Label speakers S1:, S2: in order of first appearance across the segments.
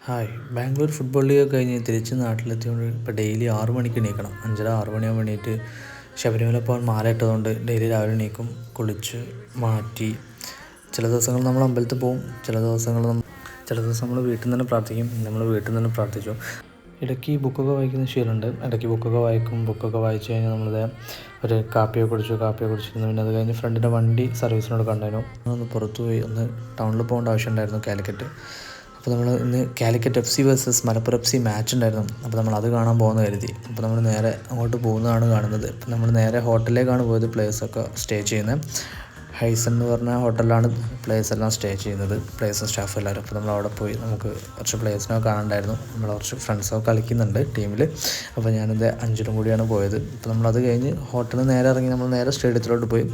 S1: Hi. Bangalore football league കഴിഞ്ഞ് തിരിച്ച് നാട്ടിലെത്തിയതുകൊണ്ട് ഇപ്പോൾ ഡെയിലി 6 മണിക്ക് എണീക്കണം. 5:30 6 മണിയാകുമ്പോൾ എണീറ്റ് ശബരിമല പോകാൻ മാല ഇട്ടതുകൊണ്ട് ഡെയിലി രാവിലെ എണീക്കും, കുളിച്ച് മാറ്റി. ചില ദിവസങ്ങൾ നമ്മൾ അമ്പലത്തിൽ പോകും, ചില ദിവസം നമ്മൾ വീട്ടിൽ നിന്ന് തന്നെ പ്രാർത്ഥിക്കും. നമ്മൾ വീട്ടിൽ നിന്ന് തന്നെ പ്രാർത്ഥിച്ചു. ഇടയ്ക്ക് ബുക്കൊക്കെ വായിക്കുന്ന ശീലമുണ്ട്. ഇടയ്ക്ക് ബുക്കൊക്കെ വായിക്കും. ബുക്കൊക്കെ വായിച്ച് കഴിഞ്ഞാൽ നമ്മളിത് ഒരു കാപ്പിയൊക്കെ കുടിച്ചിരുന്നു. പിന്നെ അത് കഴിഞ്ഞ് ഫ്രണ്ടിൻ്റെ വണ്ടി സർവീസിനോട് കണ്ടായിരുന്നു. ഒന്ന് പുറത്തു പോയി ഒന്ന് ടൗണിൽ പോകേണ്ട ആവശ്യമുണ്ടായിരുന്നു, കാലിക്കറ്റ്. അപ്പോൾ നമ്മൾ ഇന്ന് Calicut FC versus Malappuram FC match ഉണ്ടായിരുന്നു. അപ്പോൾ നമ്മൾ അത് കാണാൻ പോകുന്ന കരുതി. അപ്പോൾ നമ്മൾ നേരെ അങ്ങോട്ട് പോകുന്നതാണ് കാണുന്നത്. അപ്പോൾ നമ്മൾ നേരെ ഹോട്ടലിലേക്കാണ് പോയത്. പ്ലേയേഴ്സൊക്കെ സ്റ്റേ ചെയ്യുന്നത് ഹൈസൺ എന്ന് പറഞ്ഞ ഹോട്ടലിലാണ് പ്ലേയേഴ്സ് എല്ലാം സ്റ്റേ ചെയ്യുന്നത്, പ്ലേയേഴ്സും സ്റ്റാഫും എല്ലാവരും. അപ്പോൾ നമ്മൾ അവിടെ പോയി നമുക്ക് കുറച്ച് പ്ലേയേഴ്സിനൊക്കെ കാണാനുണ്ടായിരുന്നു. നമ്മൾ കുറച്ച് ഫ്രണ്ട്സൊക്കെ കളിക്കുന്നുണ്ട് ടീമിൽ. അപ്പോൾ ഞാനിത് അഞ്ചലും കൂടിയാണ് പോയത്. അപ്പോൾ നമ്മളത് കഴിഞ്ഞ് ഹോട്ടലിൽ നിന്ന് നേരെ ഇറങ്ങി നമ്മൾ നേരെ സ്റ്റേഡിയത്തിലോട്ട് പോയി.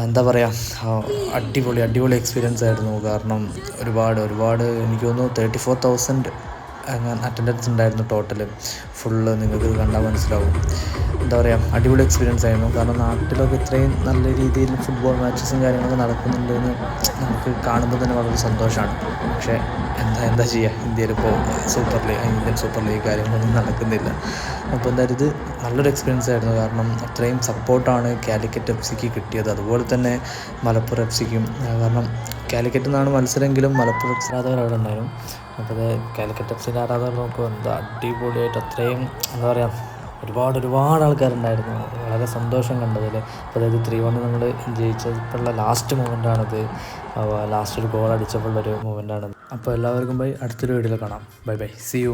S1: എന്താ പറയുക, അടിപൊളി എക്സ്പീരിയൻസ് ആയിരുന്നു. കാരണം ഒരുപാട് എനിക്ക് തോന്നുന്നു 34,000 അറ്റൻഡൻസ് ഉണ്ടായിരുന്നു ടോട്ടൽ. ഫുള്ള് നിങ്ങൾക്ക് കണ്ടാൽ മനസ്സിലാവും. എന്താ പറയുക, അടിപൊളി എക്സ്പീരിയൻസ് ആയിരുന്നു. കാരണം നാട്ടിലൊക്കെ ഇത്രയും നല്ല രീതിയിൽ ഫുട്ബോൾ മാച്ചസും കാര്യങ്ങളൊക്കെ നടക്കുന്നുണ്ടെന്ന് നമുക്ക് കാണുമ്പോൾ തന്നെ വളരെ സന്തോഷമാണ്. പക്ഷേ എന്താ ചെയ്യുക, ഇന്ത്യയിലിപ്പോൾ ഇന്ത്യൻ സൂപ്പർ ലീഗ് കാര്യങ്ങളൊന്നും നടക്കുന്നില്ല. അപ്പോൾ എന്തായാലും ഇത് നല്ലൊരു എക്സ്പീരിയൻസ് ആയിരുന്നു. കാരണം അത്രയും സപ്പോർട്ടാണ് കാലിക്കറ്റ് FCക്ക് കിട്ടിയത്, അതുപോലെ തന്നെ മലപ്പുറം FCക്കും. കാരണം കാലിക്കറ്റിൽ നിന്നാണ് മത്സരമെങ്കിലും മലപ്പുറം ആരാധകർ അവിടെ ഉണ്ടായിരുന്നു. അപ്പോൾ അത് കാലിക്കറ്റ് FCൻ്റെ ആരാധകർ നോക്കുമ്പോൾ എന്താ അടിപൊളിയായിട്ട് അത്രയും എന്താ പറയുക, ഒരുപാട് ആൾക്കാരുണ്ടായിരുന്നു. വളരെ സന്തോഷം കണ്ടതിൽ. അപ്പോൾ അതായത് 3-1 നമ്മൾ ജയിച്ചപ്പോഴുള്ള ലാസ്റ്റ് മൊമെൻ്റാണിത്. ലാസ്റ്റ് ഒരു ഗോൾ അടിച്ചപ്പോഴുള്ളൊരു മൊമെൻ്റാണിത്. അപ്പോൾ എല്ലാവർക്കും ബൈ. അടുത്തൊരു വീഡിയോയിൽ കാണാം. ബൈ. See U.